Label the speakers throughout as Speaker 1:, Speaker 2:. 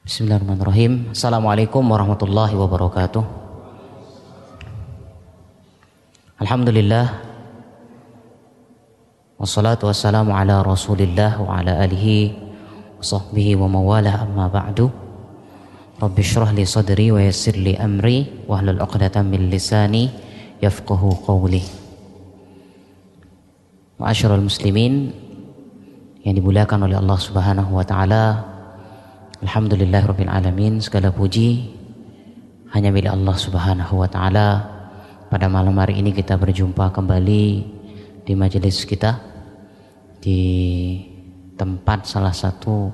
Speaker 1: Bismillahirrahmanirrahim. Assalamualaikum warahmatullahi wabarakatuh. Alhamdulillah, wassalatu wassalamu ala rasulillah wa ala alihi wa sahbihi wa mawalah, amma ba'du. Rabbi syrah li sadri wa yassir li amri wahlul 'uqdatam min lisani yafqahu qawli. Ma'asyiral muslimin yang dimuliakan oleh Allah Subhanahu wa taala, alhamdulillahirabbil alamin, segala puji hanya milik Allah Subhanahu wa taala. Pada malam hari ini kita berjumpa kembali di majelis kita di tempat salah satu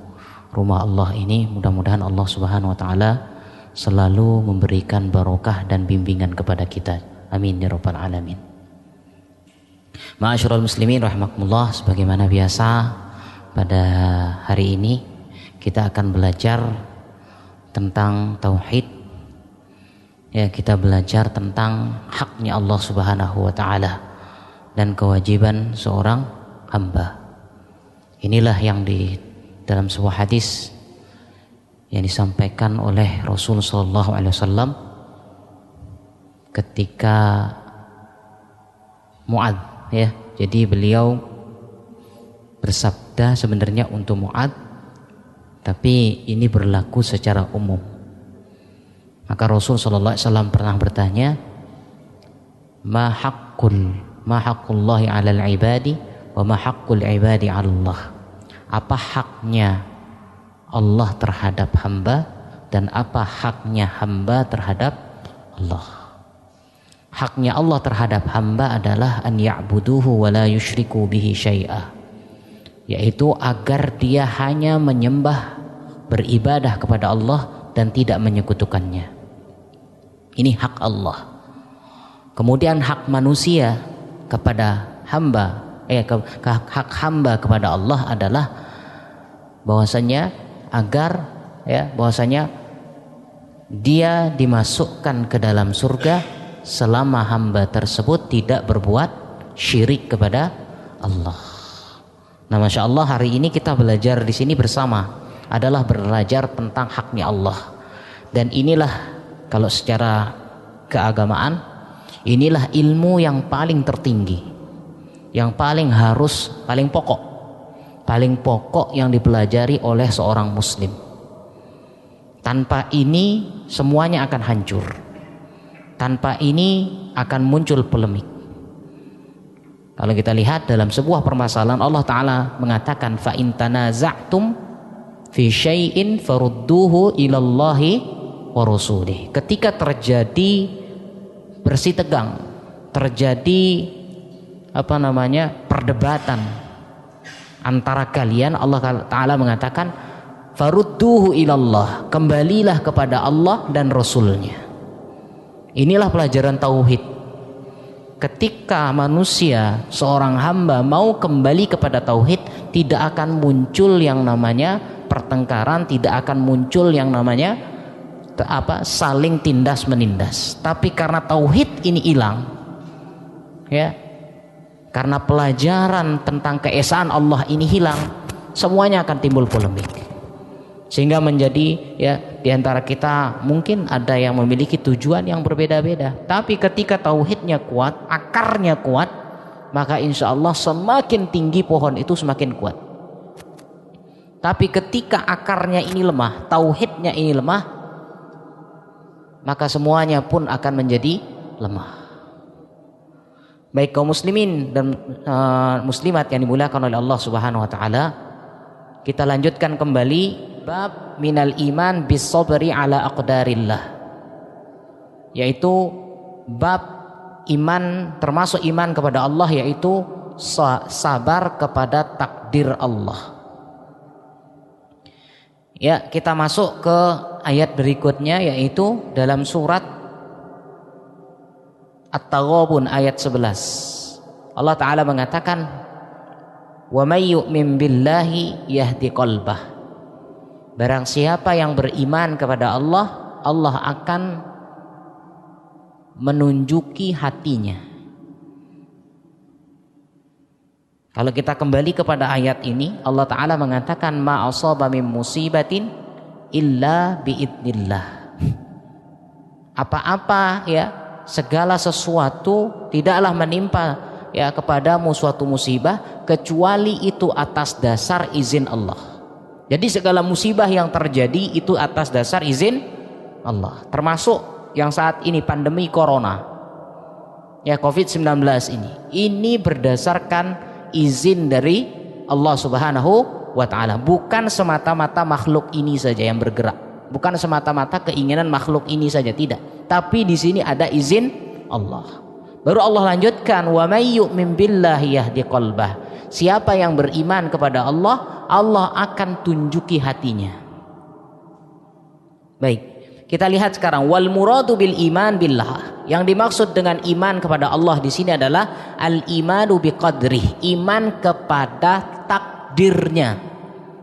Speaker 1: rumah Allah ini. Mudah-mudahan Allah Subhanahu wa taala selalu memberikan barokah dan bimbingan kepada kita. Amin ya rabbal alamin. Ma'asyiral muslimin rahimakumullah, sebagaimana biasa pada hari ini kita akan belajar tentang tauhid. Ya, kita belajar tentang haknya Allah Subhanahu wa taala dan kewajiban seorang hamba. Inilah yang di dalam sebuah hadis yang disampaikan oleh Rasul sallallahu alaihi wasallam ketika Mu'adz, ya. Jadi beliau bersabda sebenarnya untuk Mu'adz, tapi ini berlaku secara umum. Maka Rasul sallallahu alaihi wasallam pernah bertanya, ma haqqullahi 'alal ibadi wa ma haqqul ibadi 'ala Allah. Apa haknya Allah terhadap hamba dan apa haknya hamba terhadap Allah? Haknya Allah terhadap hamba adalah an ya'buduhu wa la yusyriku bihi syai'a, yaitu agar dia hanya menyembah, beribadah kepada Allah dan tidak menyekutukannya. Ini hak Allah. Kemudian hak manusia kepada hamba, hak hamba kepada Allah adalah bahwasanya bahwasanya dia dimasukkan ke dalam surga selama hamba tersebut tidak berbuat syirik kepada Allah. Nah, masya Allah, hari ini kita belajar di sini bersama adalah belajar tentang haknya Allah. Dan inilah, kalau secara keagamaan, inilah ilmu yang paling tertinggi, yang paling pokok yang dipelajari oleh seorang muslim. Tanpa ini semuanya akan hancur. Tanpa ini akan muncul polemik. Kalau kita lihat dalam sebuah permasalahan, Allah Ta'ala mengatakan, fa in tanaza'tum fi syai'in farudduhu ilallahi wa rasulih. Ketika terjadi bersih tegang, terjadi perdebatan antara kalian, Allah Ta'ala mengatakan farudduhu ilallah, kembalilah kepada Allah dan Rasulnya. Inilah pelajaran tauhid. Ketika manusia, seorang hamba mau kembali kepada tauhid, tidak akan muncul yang namanya pertengkaran, tidak akan muncul yang namanya saling tindas menindas. Tapi karena tauhid ini hilang, ya, karena pelajaran tentang keesaan Allah ini hilang, semuanya akan timbul polemik. Sehingga menjadi, ya, di antara kita mungkin ada yang memiliki tujuan yang berbeda-beda. Tapi ketika tauhidnya kuat, akarnya kuat, maka insya Allah semakin tinggi pohon itu semakin kuat. Tapi ketika akarnya ini lemah, tauhidnya ini lemah, maka semuanya pun akan menjadi lemah. Baik kaum muslimin dan muslimat yang dimuliakan oleh Allah Subhanahu wa taala, kita lanjutkan kembali bab minal iman bis sabri ala aqdarillah, yaitu bab iman, termasuk iman kepada Allah, yaitu sabar kepada takdir Allah. Ya, kita masuk ke ayat berikutnya, yaitu dalam surat At-Taghabun ayat 11. Allah Ta'ala mengatakan, wa may yu'min billahi yahdi qalbah. Barang siapa yang beriman kepada Allah, Allah akan menunjuki hatinya. Kalau kita kembali kepada ayat ini, Allah Ta'ala mengatakan ma asaba min musibatin illa biidnillah. Apa-apa ya, segala sesuatu tidaklah menimpa ya kepadamu suatu musibah kecuali itu atas dasar izin Allah. Jadi segala musibah yang terjadi itu atas dasar izin Allah. Termasuk yang saat ini pandemi corona. Ya, COVID-19 ini berdasarkan izin dari Allah Subhanahu wa ta'ala. Bukan semata-mata makhluk ini saja yang bergerak, bukan semata-mata keinginan makhluk ini saja, tidak. Tapi di sini ada izin Allah. Baru Allah lanjutkan, wa may yu'min billahi yahdi qalbah. Siapa yang beriman kepada Allah, Allah akan tunjuki hatinya. Baik, kita lihat sekarang wal muradu bil iman billah. Yang dimaksud dengan iman kepada Allah di sini adalah al imanu biqadrih, iman kepada takdirnya.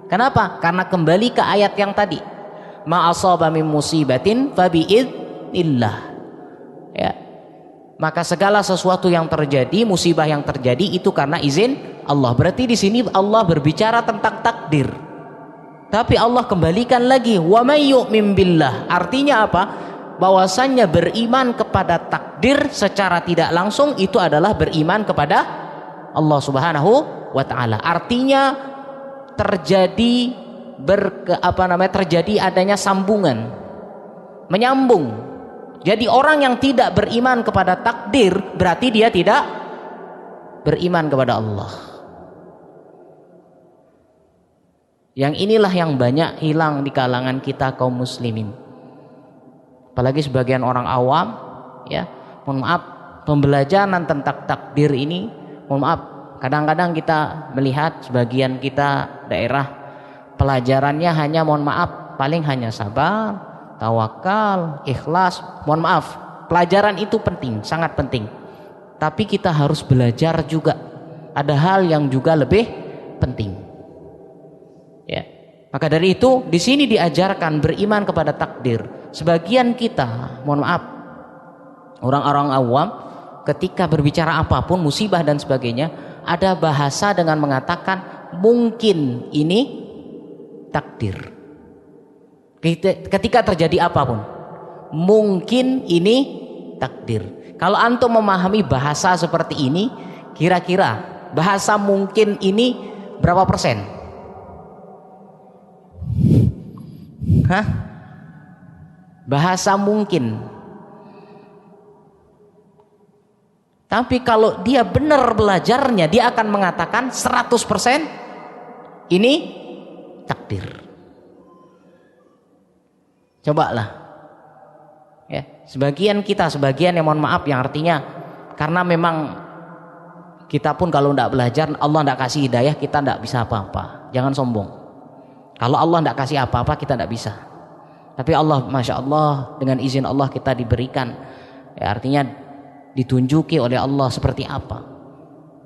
Speaker 1: Kenapa? Karena kembali ke ayat yang tadi, ma asaba min musibatin fa biidznillah. Ya. Maka segala sesuatu yang terjadi, musibah yang terjadi itu karena izin Allah. Berarti di sini Allah berbicara tentang takdir. Tapi Allah kembalikan lagi wa may yu'min billah. Artinya apa? Bahwasannya beriman kepada takdir secara tidak langsung itu adalah beriman kepada Allah Subhanahu wa ta'ala. Artinya terjadi terjadi adanya sambungan, menyambung. Jadi orang yang tidak beriman kepada takdir berarti dia tidak beriman kepada Allah. Yang inilah yang banyak hilang di kalangan kita kaum muslimin. Apalagi sebagian orang awam, ya, mohon maaf, pembelajaran tentang takdir ini, mohon maaf, kadang-kadang kita melihat sebagian kita daerah pelajarannya hanya, mohon maaf, paling hanya sabar, tawakal, ikhlas. Mohon maaf, pelajaran itu penting, sangat penting. Tapi kita harus belajar juga. Ada hal yang juga lebih penting. Ya. Maka dari itu di sini diajarkan beriman kepada takdir. Sebagian kita, mohon maaf, orang-orang awam ketika berbicara apapun, musibah dan sebagainya, ada bahasa dengan mengatakan mungkin ini takdir. Ketika terjadi apapun, mungkin ini takdir. Kalau antum memahami bahasa seperti ini, kira-kira bahasa mungkin ini berapa persen? Hah? Bahasa mungkin. Tapi kalau dia benar belajarnya, dia akan mengatakan 100% ini takdir. Cobalah. Ya, sebagian yang mohon maaf, yang artinya karena memang kita pun kalau tidak belajar, Allah tidak kasih hidayah, kita tidak bisa apa-apa. Jangan sombong. Kalau Allah tidak kasih apa-apa, kita tidak bisa. Tapi Allah, Masya Allah, dengan izin Allah kita diberikan, ya, artinya ditunjuki oleh Allah seperti apa.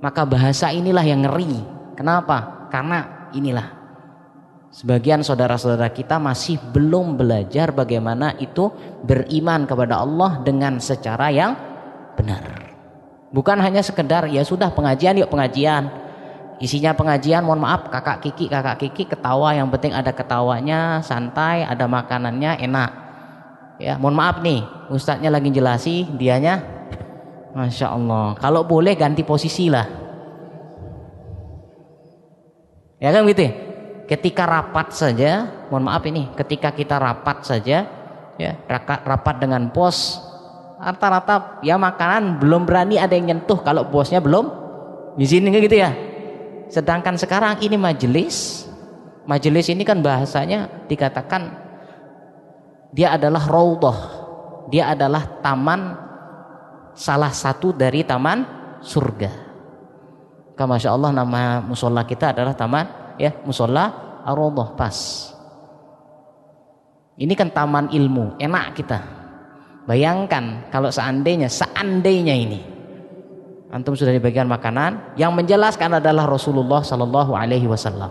Speaker 1: Maka bahasa inilah yang ngeri. Kenapa? Karena inilah sebagian saudara-saudara kita masih belum belajar bagaimana itu beriman kepada Allah dengan secara yang benar. Bukan hanya sekedar ya sudah pengajian, yuk pengajian. Isinya pengajian, mohon maaf, kakak kiki ketawa, yang penting ada ketawanya, santai, ada makanannya, enak. Ya, mohon maaf nih, ustadznya lagi jelasi, dianya Masya Allah, kalau boleh ganti posisi lah. Ya kan gitu. Ketika rapat saja, mohon maaf ini, ketika kita rapat saja, ya, rapat dengan bos, rata-rata ya makanan belum berani ada yang nyentuh kalau bosnya belum izinin gitu ya. Sedangkan sekarang ini majelis ini kan bahasanya dikatakan dia adalah raudhah, dia adalah taman, salah satu dari taman surga. Masya Allah, nama musola kita adalah taman, ya, musola ar-raudhah, pas. Ini kan taman ilmu, enak kita. Bayangkan kalau seandainya ini antum sudah dibagikan makanan, yang menjelaskan adalah Rasulullah Sallallahu Alaihi Wasallam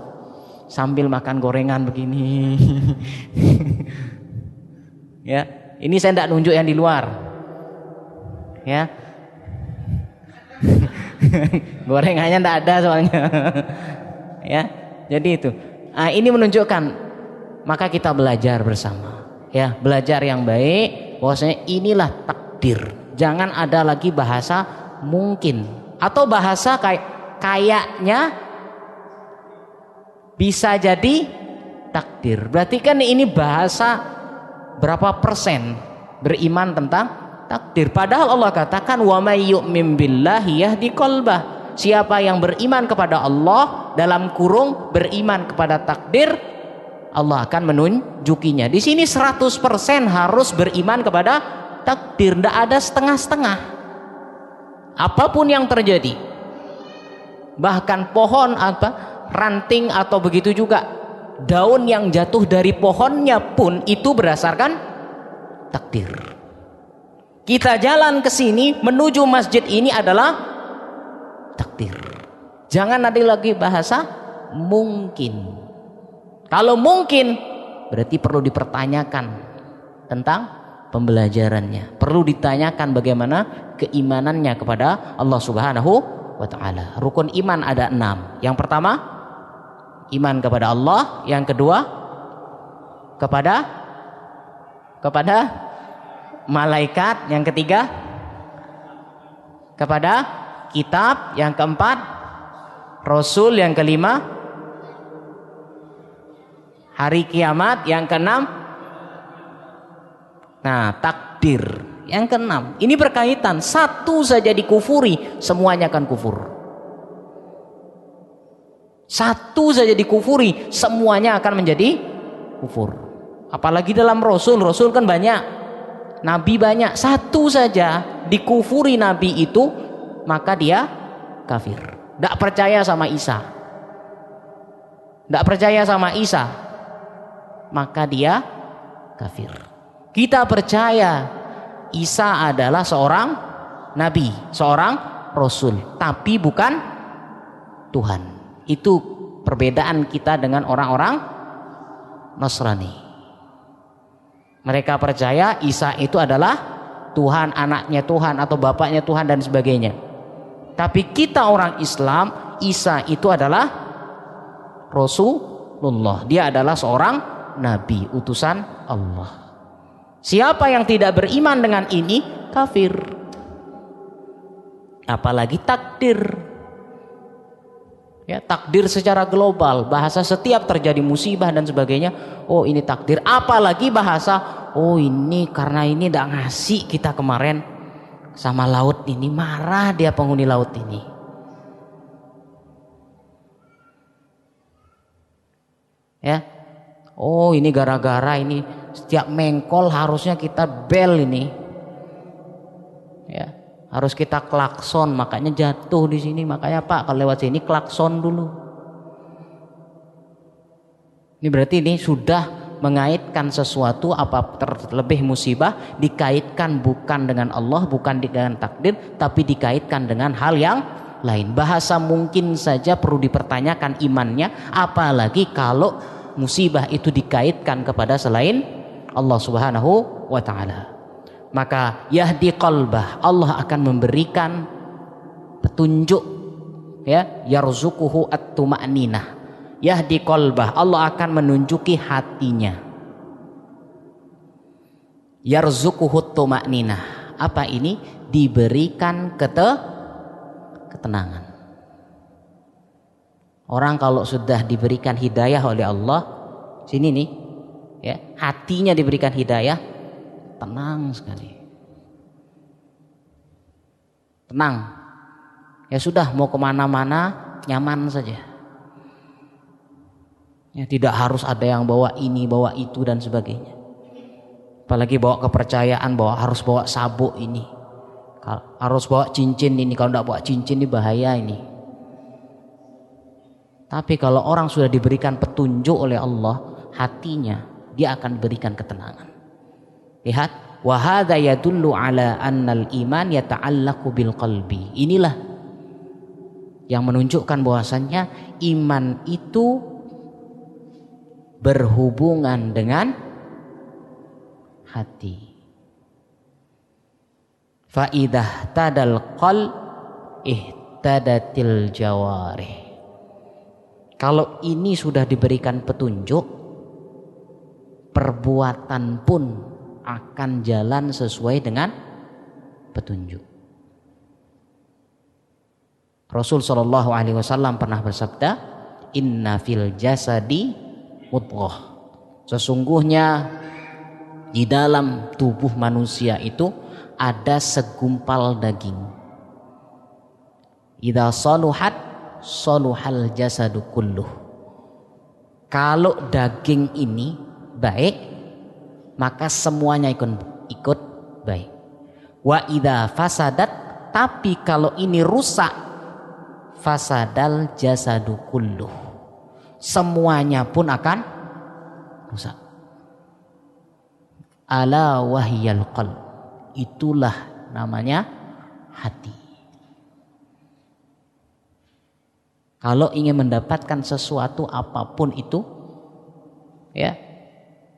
Speaker 1: sambil makan gorengan begini. Ya, ini saya tidak nunjuk yang di luar, ya. Gorengannya tidak ada soalnya. Ya, jadi itu. Ini menunjukkan maka kita belajar bersama. Ya, belajar yang baik bahwasanya inilah takdir. Jangan ada lagi bahasa mungkin atau bahasa kayaknya bisa jadi takdir. Berarti kan ini bahasa berapa persen beriman tentang takdir. Padahal Allah katakan wa may yu'min billahi yahdi qalbah. Siapa yang beriman kepada Allah dalam kurung beriman kepada takdir, Allah akan menunjukinya. Di sini 100% harus beriman kepada takdir, tidak ada setengah-setengah. Apapun yang terjadi, bahkan pohon ranting atau begitu juga daun yang jatuh dari pohonnya pun itu berdasarkan takdir. Kita jalan ke sini menuju masjid ini adalah takdir. Jangan ada lagi bahasa mungkin. Kalau mungkin berarti perlu dipertanyakan tentang pembelajarannya. Perlu ditanyakan bagaimana keimanannya kepada Allah Subhanahu wa taala. Rukun iman ada 6. Yang pertama iman kepada Allah, yang kedua kepada malaikat, yang ketiga kepada kitab, yang keempat Rasul, yang kelima hari kiamat, yang keenam takdir, yang keenam. Ini berkaitan, satu saja dikufuri semuanya akan kufur. Satu saja dikufuri semuanya akan menjadi kufur. Apalagi dalam Rasul kan banyak, Nabi banyak, satu saja dikufuri Nabi itu maka dia kafir. Tidak percaya sama Isa, tidak percaya sama Isa, maka dia kafir. Kita percaya Isa adalah seorang nabi, seorang rasul, tapi bukan Tuhan. Itu perbedaan kita dengan orang-orang Nasrani. Mereka percaya Isa itu adalah Tuhan, anaknya Tuhan atau bapaknya Tuhan dan sebagainya. Tapi kita orang Islam, Isa itu adalah Rasulullah. Dia adalah seorang nabi, utusan Allah. Siapa yang tidak beriman dengan ini kafir. Apalagi takdir. Ya, takdir secara global, bahasa setiap terjadi musibah dan sebagainya, oh ini takdir. Apalagi bahasa, oh ini karena ini tidak ngasih kita kemarin sama laut ini, marah dia penghuni laut ini. Ya, oh ini gara-gara ini setiap mengkol harusnya kita bel ini, ya harus kita klakson, makanya jatuh di sini. Makanya Pak kalau lewat sini klakson dulu. Ini berarti ini sudah mengaitkan sesuatu, apa terlebih musibah dikaitkan bukan dengan Allah, bukan dengan takdir, tapi dikaitkan dengan hal yang lain. Bahasa mungkin saja perlu dipertanyakan imannya, apalagi kalau musibah itu dikaitkan kepada selain Allah Subhanahu wa taala. Maka yahdi qalbah, Allah akan memberikan petunjuk, ya, yarzuquhu at-tuma'ninah. Yahdi qalbah, Allah akan menunjuki hatinya. Yarzuquhu at-tuma'ninah. Apa ini? Diberikan ketenangan. Orang kalau sudah diberikan hidayah oleh Allah, sini nih, ya, hatinya diberikan hidayah, tenang sekali. Tenang. Ya sudah, mau kemana-mana nyaman saja. Ya, tidak harus ada yang bawa ini, bawa itu dan sebagainya. Apalagi bawa kepercayaan, harus bawa sabuk ini, harus bawa cincin ini. Kalau tidak bawa cincin ini bahaya ini. Tapi kalau orang sudah diberikan petunjuk oleh Allah, hatinya dia akan diberikan ketenangan. Lihat, wa hadza yadullu ala annal iman yata'allaqu bil qalbi. Inilah yang menunjukkan bahwasannya iman itu berhubungan dengan hati. Fa idah tadal qalb ihtadatil jawarih. Kalau ini sudah diberikan petunjuk, perbuatan pun akan jalan sesuai dengan petunjuk. Rasul Shallallahu Alaihi Wasallam pernah bersabda, Inna fil jasadi mudghah. Sesungguhnya di dalam tubuh manusia itu ada segumpal daging. Idza saluhat saluhal jasadu kulluh. Kalau daging ini baik, maka semuanya ikut baik. Wa idza fasadat, tapi kalau ini rusak, fasadal jasadu kulluh. Semuanya pun akan rusak. Ala wahyal qalb, itulah namanya hati. Kalau ingin mendapatkan sesuatu apapun itu, ya,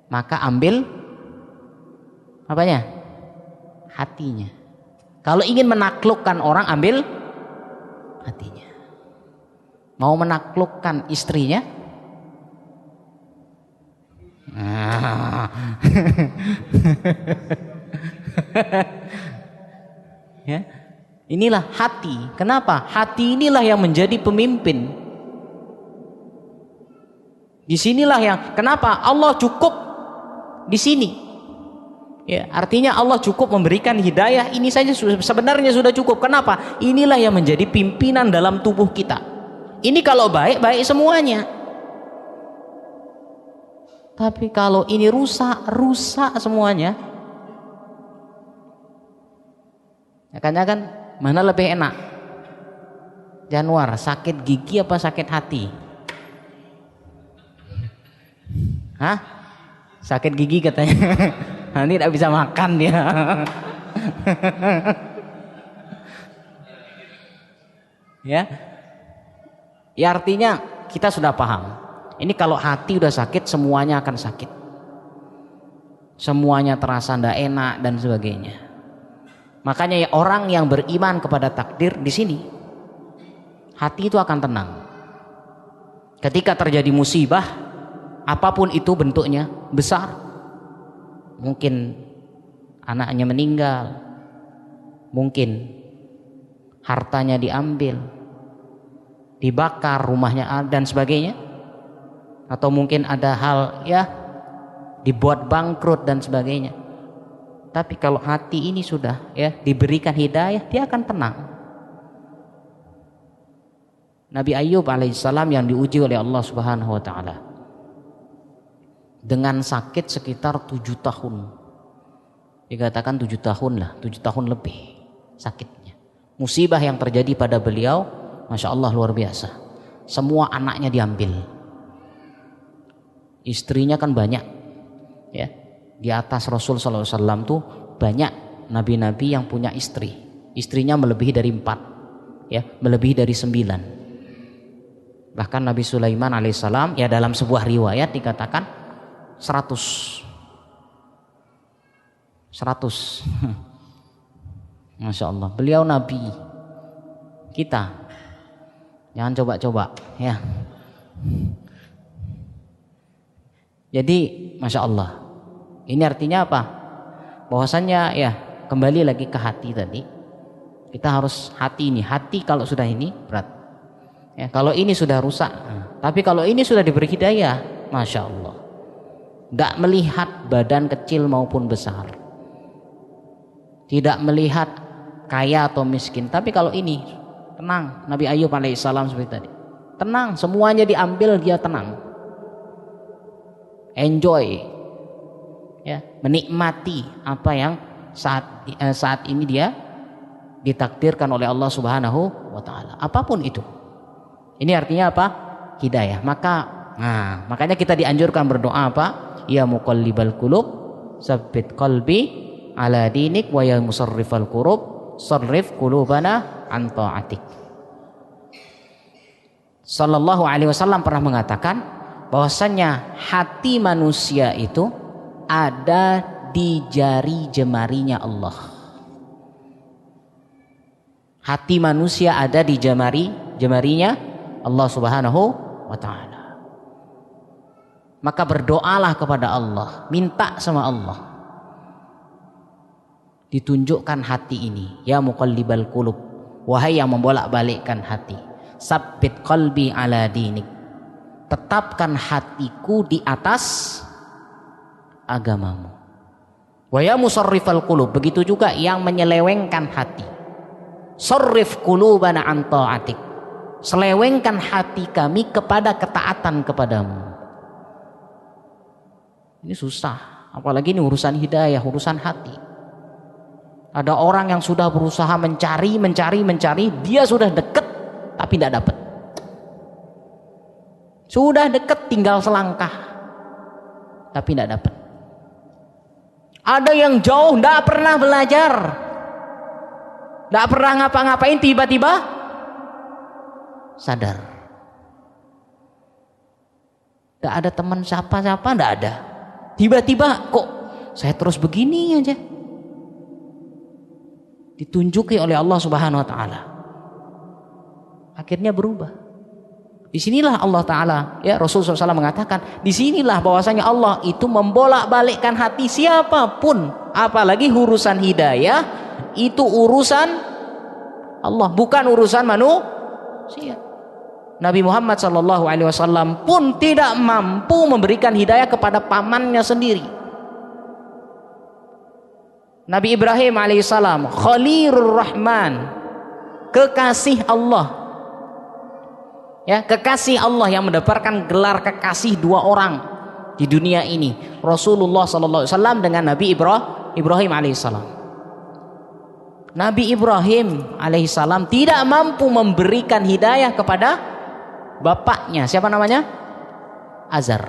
Speaker 1: maka ambil apanya? Hatinya. Kalau ingin menaklukkan orang, ambil hatinya. Mau menaklukkan istrinya, ya, inilah hati. Kenapa? Hati inilah yang menjadi pemimpin. Disinilah yang kenapa Allah cukup di sini. Ya, artinya Allah cukup memberikan hidayah. Ini saja sebenarnya sudah cukup. Kenapa? Inilah yang menjadi pimpinan dalam tubuh kita. Ini kalau baik, baik semuanya. Tapi kalau ini rusak, rusak semuanya. Makanya kan mana lebih enak? Januar, sakit gigi apa sakit hati? Hah? Sakit gigi katanya. Nanti tidak bisa makan dia. Ya. Ya artinya kita sudah paham. Ini kalau hati udah sakit, semuanya akan sakit. Semuanya terasa tidak enak dan sebagainya. Makanya ya, orang yang beriman kepada takdir di sini, hati itu akan tenang. Ketika terjadi musibah, apapun itu bentuknya, besar, mungkin anaknya meninggal, mungkin hartanya diambil, dibakar rumahnya dan sebagainya, atau mungkin ada hal ya dibuat bangkrut dan sebagainya. Tapi kalau hati ini sudah ya diberikan hidayah, dia akan tenang. Nabi Ayub alaihissalam yang diuji oleh Allah Subhanahu wa taala dengan sakit sekitar 7 tahun. Dikatakan 7 tahun lah, 7 tahun lebih sakitnya. Musibah yang terjadi pada beliau, Masya Allah luar biasa. Semua anaknya diambil. Istrinya kan banyak, ya. Di atas Rasul SAW tuh banyak nabi-nabi yang punya istri. Istrinya melebihi dari 4, ya, melebihi dari 9. Bahkan Nabi Sulaiman alaihissalam ya dalam sebuah riwayat dikatakan 100. Masya Allah, beliau nabi kita. Jangan coba-coba, ya. Jadi Masya Allah, ini artinya apa? Bahwasannya ya kembali lagi ke hati tadi. Kita harus hati ini. Hati kalau sudah ini berat. Ya, kalau ini sudah rusak. Tapi kalau ini sudah diberi hidayah, Masya Allah, nggak melihat badan kecil maupun besar, tidak melihat kaya atau miskin. Tapi kalau ini tenang. Nabi Ayub alaihissalam seperti tadi, tenang, semuanya diambil, dia tenang. Enjoy, ya, menikmati apa yang saat ini dia ditakdirkan oleh Allah Subhanahu wa taala. Apapun itu. Ini artinya apa? Hidayah. Makanya kita dianjurkan berdoa apa? Ya muqallibal qulub, tsabbit qalbi ala dinik, wa ya musarrifal qulub, sarrif qulubana an ta'atik. Sallallahu alaihi wasallam pernah mengatakan bahwasannya hati manusia itu ada di jari jemarinya Allah. Hati manusia ada di jemarinya Allah Subhanahu wa taala. Maka berdoalah kepada Allah, minta sama Allah. Ditunjukkan hati ini, ya muqallibal qulub, wahai yang membolak-balikkan hati, sabbit qalbi ala dinik, tetapkan hatiku di atas agamamu. Wa ya musarrifal qulub, begitu juga yang menyelewengkan hati, sarrif qulubana an ta'atik, selewengkan hati kami kepada ketaatan kepadamu. Ini susah, apalagi ini urusan hidayah, urusan hati. Ada orang yang sudah berusaha mencari, dia sudah deket tapi tidak dapat. Sudah deket tinggal selangkah tapi tidak dapat. Ada yang jauh tidak pernah belajar, tidak pernah ngapa-ngapain, tiba-tiba sadar. Tidak ada teman siapa-siapa, tidak ada. Tiba-tiba kok saya terus begini aja. Ditunjuki oleh Allah Subhanahu wa taala. Akhirnya berubah. Disinilah Allah Ta'ala, ya Rasulullah SAW mengatakan, disinilah bahwasanya Allah itu membolak-balikkan hati siapapun, apalagi urusan hidayah, itu urusan Allah, bukan urusan manusia. Nabi Muhammad SAW pun tidak mampu memberikan hidayah kepada pamannya sendiri. Nabi Ibrahim alaihissalam, Khalilur Rahman, kekasih Allah. Ya, kekasih Allah yang mendapatkan gelar kekasih dua orang di dunia ini, Rasulullah SAW dengan Nabi Ibrahim alaihissalam. Nabi Ibrahim alaihissalam tidak mampu memberikan hidayah kepada bapaknya, siapa namanya? Azar.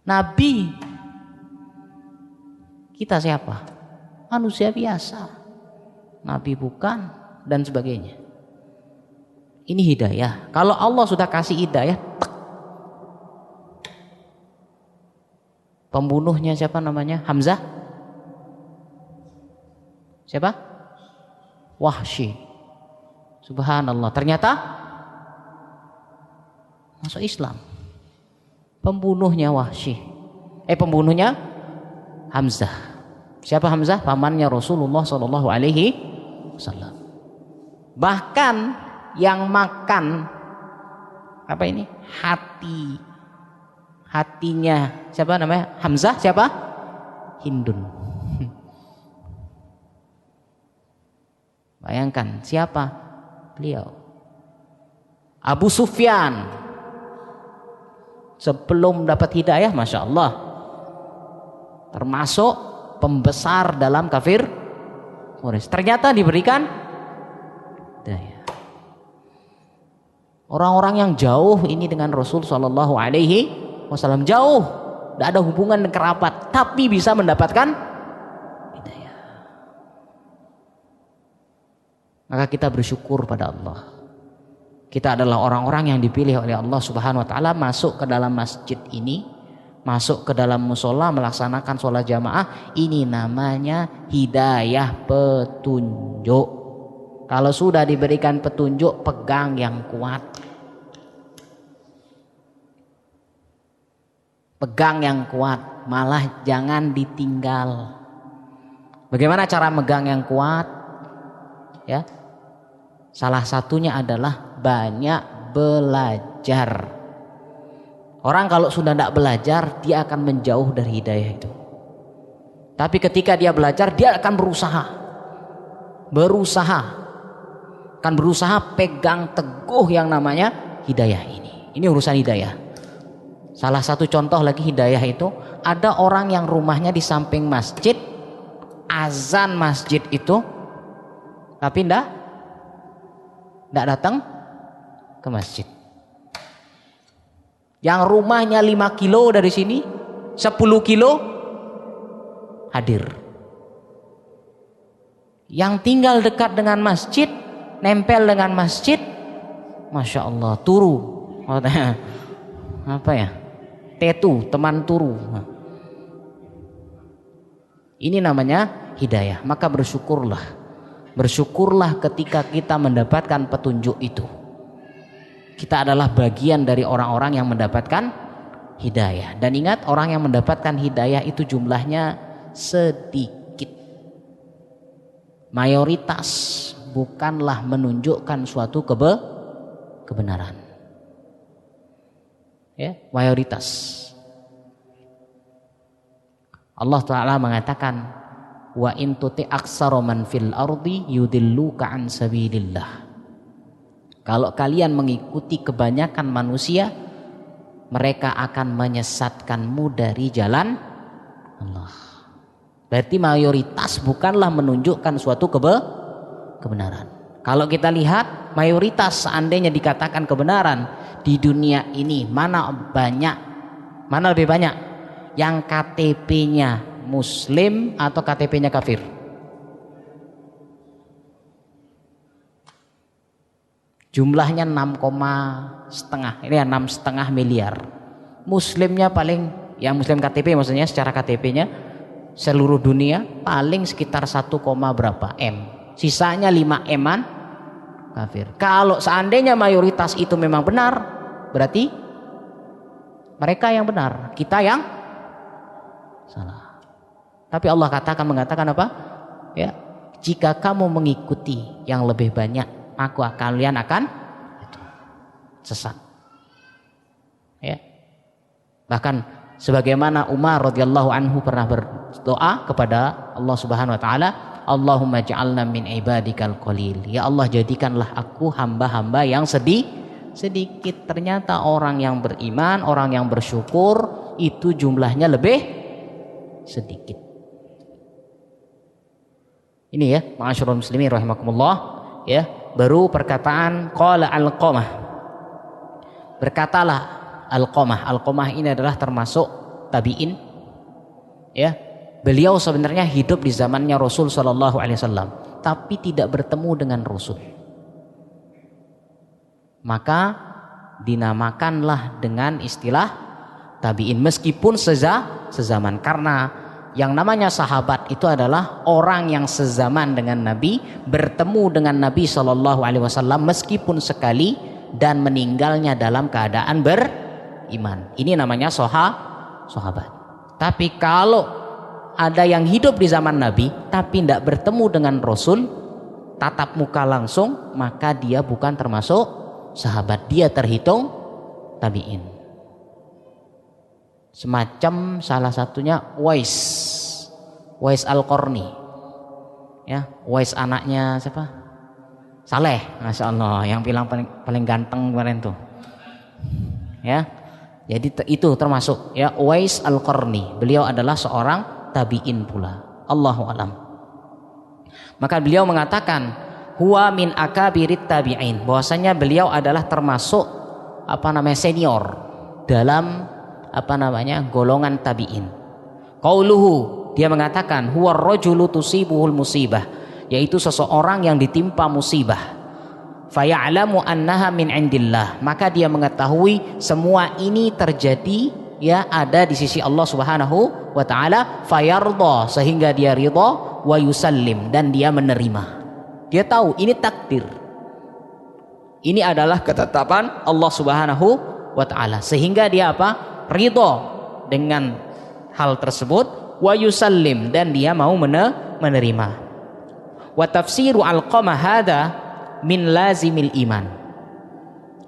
Speaker 1: Nabi kita siapa? Manusia biasa. Nabi bukan, dan sebagainya. Ini hidayah. Kalau Allah sudah kasih hidayah, pembunuhnya siapa namanya? Hamzah? Siapa? Wahsy. Subhanallah, ternyata masuk Islam. Pembunuhnya Wahsy. Pembunuhnya Hamzah. Siapa Hamzah? Pamannya Rasulullah sallallahu alaihi wasallam. Bahkan yang makan apa ini? Hatinya siapa namanya? Hamzah siapa? Hindun. Bayangkan siapa? Beliau. Abu Sufyan sebelum dapat hidayah, masya Allah, termasuk pembesar dalam kafir Quraisy. Ternyata diberikan hidayah. Orang-orang yang jauh ini dengan Rasul Shallallahu Alaihi Wasallam, jauh, tidak ada hubungan kerabat, tapi bisa mendapatkan hidayah. Maka kita bersyukur pada Allah. Kita adalah orang-orang yang dipilih oleh Allah Subhanahu Wa Taala masuk ke dalam masjid ini, masuk ke dalam musola, melaksanakan sholat jamaah. Ini namanya hidayah, petunjuk. Kalau sudah diberikan petunjuk, pegang yang kuat. Pegang yang kuat, malah jangan ditinggal. Bagaimana cara megang yang kuat? Ya, salah satunya adalah banyak belajar. Orang kalau sudah tidak belajar, dia akan menjauh dari hidayah itu. Tapi ketika dia belajar, dia akan akan berusaha pegang teguh yang namanya hidayah ini. Ini urusan hidayah. Salah satu contoh lagi hidayah itu, ada orang yang rumahnya di samping masjid, azan masjid itu, tapi tidak datang ke masjid. Yang rumahnya 5 kilo dari sini, 10 kilo hadir. Yang tinggal dekat dengan masjid, nempel dengan masjid, masya Allah, turu. Apa ya? Tetu, teman turu. Ini namanya hidayah. Maka bersyukurlah ketika kita mendapatkan petunjuk itu. Kita adalah bagian dari orang-orang yang mendapatkan hidayah. Dan ingat, orang yang mendapatkan hidayah itu jumlahnya sedikit. Mayoritas bukanlah menunjukkan suatu kebenaran. Ya, mayoritas. Allah Ta'ala mengatakan, wa in tuti aksara man fil ardi yudilluka an sabilillah. Kalau kalian mengikuti kebanyakan manusia, mereka akan menyesatkanmu dari jalan Allah. Berarti mayoritas bukanlah menunjukkan suatu kebenaran. Kalau kita lihat mayoritas seandainya dikatakan kebenaran di dunia ini, mana lebih banyak yang KTP-nya Muslim atau KTP-nya kafir? Jumlahnya 6,5, ini ya 6,5 miliar. Muslimnya paling, yang Muslim KTP maksudnya secara KTP-nya seluruh dunia paling sekitar 1, berapa M. Sisanya 5 M-an kafir. Kalau seandainya mayoritas itu memang benar, berarti mereka yang benar, kita yang salah. Tapi Allah mengatakan apa? Ya, jika kamu mengikuti yang lebih banyak, kalian akan sesat. Ya. Bahkan sebagaimana Umar radhiyallahu anhu pernah berdoa kepada Allah Subhanahu wa taala, Allahumma ja'alna min ibadikal qalil. Ya Allah, jadikanlah aku hamba-hamba yang sedikit. Ternyata orang yang beriman, orang yang bersyukur itu jumlahnya lebih sedikit. Ini ya, ma'asyiral muslimin rahimakumullah, ya, baru perkataan qala Alqamah. Berkatalah Alqamah. Alqamah ini adalah termasuk tabi'in. Ya. Beliau sebenarnya hidup di zamannya Rasul sallallahu alaihi wasallam, tapi tidak bertemu dengan Rasul. Maka dinamakanlah dengan istilah tabi'in meskipun sezaman, karena yang namanya sahabat itu adalah orang yang sezaman dengan Nabi, bertemu dengan Nabi sallallahu alaihi wasallam meskipun sekali dan meninggalnya dalam keadaan beriman. Ini namanya sahabat. Tapi kalau ada yang hidup di zaman Nabi tapi tidak bertemu dengan Rasul tatap muka langsung, maka dia bukan termasuk sahabat, dia terhitung tabi'in. Semacam salah satunya Uwais Al-Qarni, ya, Uwais anaknya siapa? Saleh, masya Allah, yang bilang paling ganteng kemarin tuh, ya. Jadi itu termasuk ya Uwais Al-Qarni. Beliau adalah seorang tabi'in pula. Allahu alam. Maka beliau mengatakan huwa min akabirit tabi'in, bahwasanya beliau adalah termasuk senior dalam golongan tabi'in. Qauluhu, dia mengatakan huwa rajulu tusibuhul musibah, yaitu seseorang yang ditimpa musibah. Faya'lamu annaha min indillah, maka dia mengetahui semua ini terjadi ya ada di sisi Allah Subhanahu wa taala. Fayarda, sehingga dia ridha, wa yusallim, dan dia menerima. Dia tahu ini takdir, ini adalah ketetapan Allah Subhanahu wa taala, sehingga dia ridha dengan hal tersebut, wa yusallim, dan dia mau menerima. Wa tafsiru Alqamah hada min lazimil iman.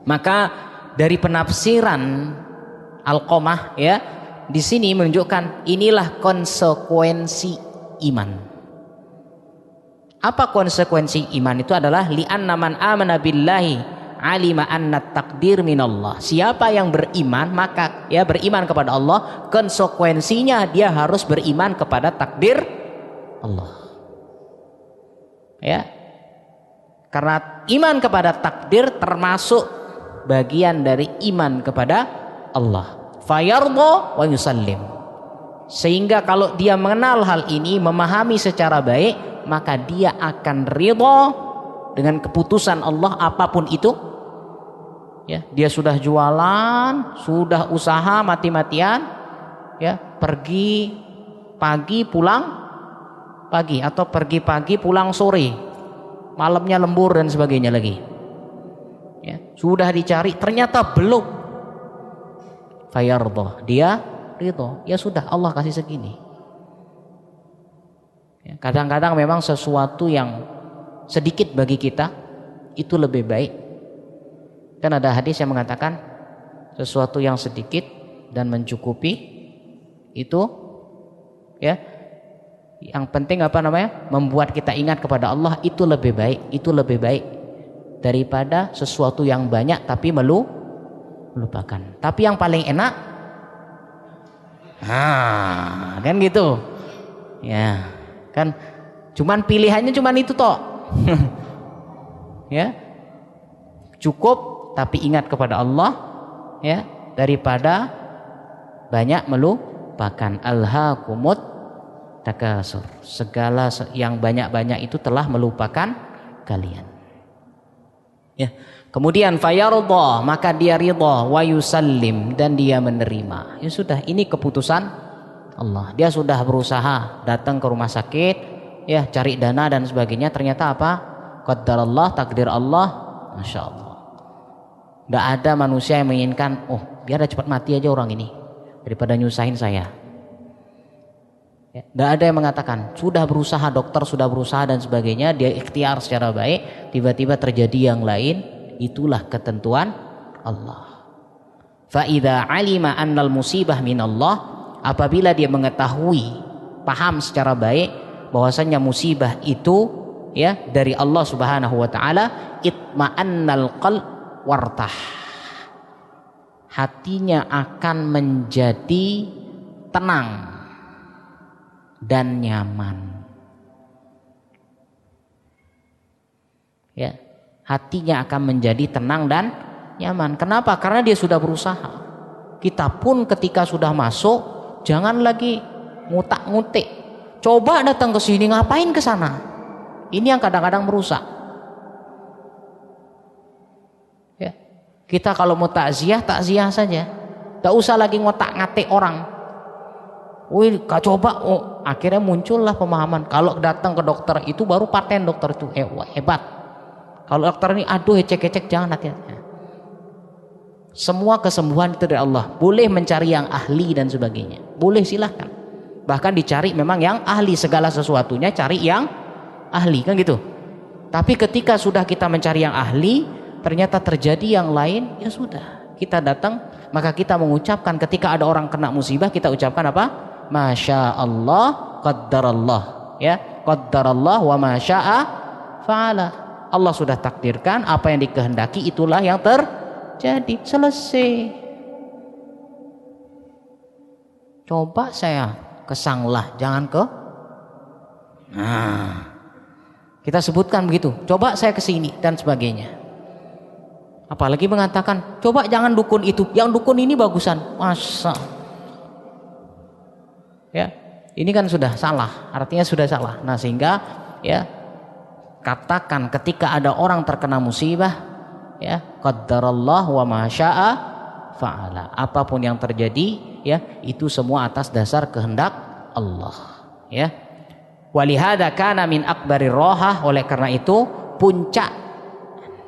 Speaker 1: Maka dari penafsiran Alqamah ya di sini menunjukkan inilah konsekuensi iman. Apa konsekuensi iman? Itu adalah li'anna man amana billahi alima anna takdir minallah. Siapa yang beriman, maka ya beriman kepada Allah, konsekuensinya dia harus beriman kepada takdir Allah. Ya. Karena iman kepada takdir termasuk bagian dari iman kepada Allah. Fayarda wa yusallim. Sehingga kalau dia mengenal hal ini, memahami secara baik, maka dia akan ridha dengan keputusan Allah apapun itu. Ya, dia sudah jualan, sudah usaha mati-matian, ya, pergi pagi pulang pagi atau pergi pagi pulang sore, malamnya lembur dan sebagainya lagi. Ya, sudah dicari ternyata belum. Fayardha, dia ridho. Ya sudah, Allah kasih segini. Ya, kadang-kadang memang sesuatu yang sedikit bagi kita itu lebih baik. Kan ada hadis yang mengatakan sesuatu yang sedikit dan mencukupi itu, ya, yang penting apa namanya, membuat kita ingat kepada Allah, itu lebih baik daripada sesuatu yang banyak tapi melupakan. Tapi yang paling enak, kan gitu, ya kan, cuman pilihannya cuman itu toh. Ya, cukup tapi ingat kepada Allah, ya, daripada banyak melupakan. Alhaakumut takasur, segala yang banyak-banyak itu telah melupakan kalian. Ya, kemudian fayardha, maka dia ridha, wa yusallim, dan dia menerima. Ya sudah, ini keputusan Allah. Dia sudah berusaha datang ke rumah sakit, ya, cari dana dan sebagainya, ternyata apa? Qaddarallah, takdir Allah. Masya Allah. Tidak ada manusia yang menginginkan, oh biar cepat mati aja orang ini daripada nyusahin saya. Tidak ada yang mengatakan sudah berusaha, dokter sudah berusaha dan sebagainya, dia ikhtiar secara baik, tiba-tiba terjadi yang lain. Itulah ketentuan Allah. Fa idza alima annal musibah minallah, apabila dia mengetahui, paham secara baik bahwasanya musibah itu, ya, dari Allah Subhanahu wa taala, itma'annal qalb wartah, hatinya akan menjadi tenang dan nyaman. Ya, hatinya akan menjadi tenang dan nyaman. Kenapa? Karena dia sudah berusaha. Kita pun ketika sudah masuk, jangan lagi ngutak-ngutik. Coba datang ke sini, ngapain ke sana? Ini yang kadang-kadang merusak. Ya, kita kalau mau takziah saja. Tak usah lagi ngotak-ngatik orang. Wih, coba, oh, akhirnya muncullah pemahaman. Kalau datang ke dokter itu baru paten dokter itu hebat. Kalau dokter ini aduh ecek-ecek, jangan, hati-hati. Semua kesembuhan itu dari Allah. Boleh mencari yang ahli dan sebagainya, boleh, silahkan. Bahkan dicari memang yang ahli, segala sesuatunya cari yang ahli, kan gitu. Tapi ketika sudah kita mencari yang ahli, ternyata terjadi yang lain, ya sudah, kita datang, maka kita mengucapkan ketika ada orang kena musibah, kita ucapkan apa? Masya Allah, qaddarallah, ya, qaddarallah wa masya'a fa'ala. Allah sudah takdirkan, apa yang dikehendaki itulah yang terjadi, selesai. Coba saya ke Sanglah, jangan ke, kita sebutkan begitu, coba saya ke sini dan sebagainya. Apalagi mengatakan coba jangan dukun itu, yang dukun ini bagusan. Masa, ya, ini kan sudah salah, artinya sudah salah. Nah, sehingga, ya, katakan ketika ada orang terkena musibah, ya, qaddarallah wa ma syaa fa'ala. Apapun yang terjadi, ya, itu semua atas dasar kehendak Allah, ya. Walihada kana min akbarir rohah, oleh karena itu puncak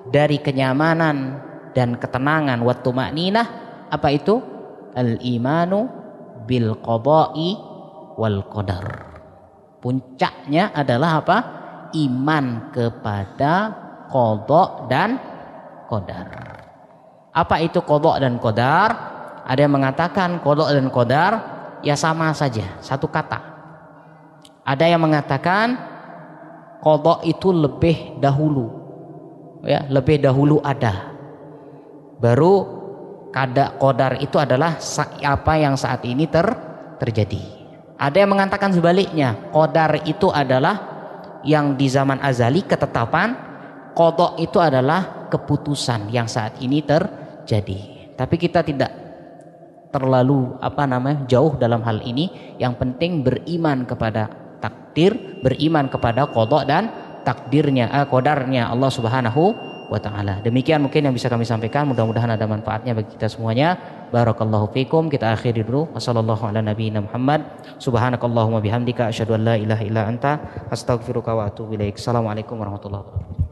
Speaker 1: dari kenyamanan dan ketenangan, wa tuma'ninah, apa itu? Al-imanu bil qada'i wal qadar. Puncaknya adalah apa? Iman kepada qada dan qadar. Apa itu qada dan qadar? Ada yang mengatakan qada dan qadar ya sama saja, satu kata. Ada yang mengatakan qada itu lebih dahulu, ya, lebih dahulu ada, baru qadar itu adalah apa yang saat ini terjadi. Ada yang mengatakan sebaliknya, qadar itu adalah yang di zaman azali, ketetapan. Qada itu adalah keputusan yang saat ini terjadi. Tapi kita tidak terlalu jauh dalam hal ini. Yang penting beriman kepada takdir, beriman kepada qada dan takdirnya, qadarnya Allah Subhanahu wa taala. Demikian mungkin yang bisa kami sampaikan, mudah-mudahan ada manfaatnya bagi kita semuanya. Barakallahu fikum. Kita akhiri dulu. Wassallallahu ala nabiyina Muhammad. Subhanakallahumma bihamdika asyhadu an la ilaha illa anta astaghfiruka wa atubu ilaik. Assalamualaikum warahmatullahi wabarakatuh.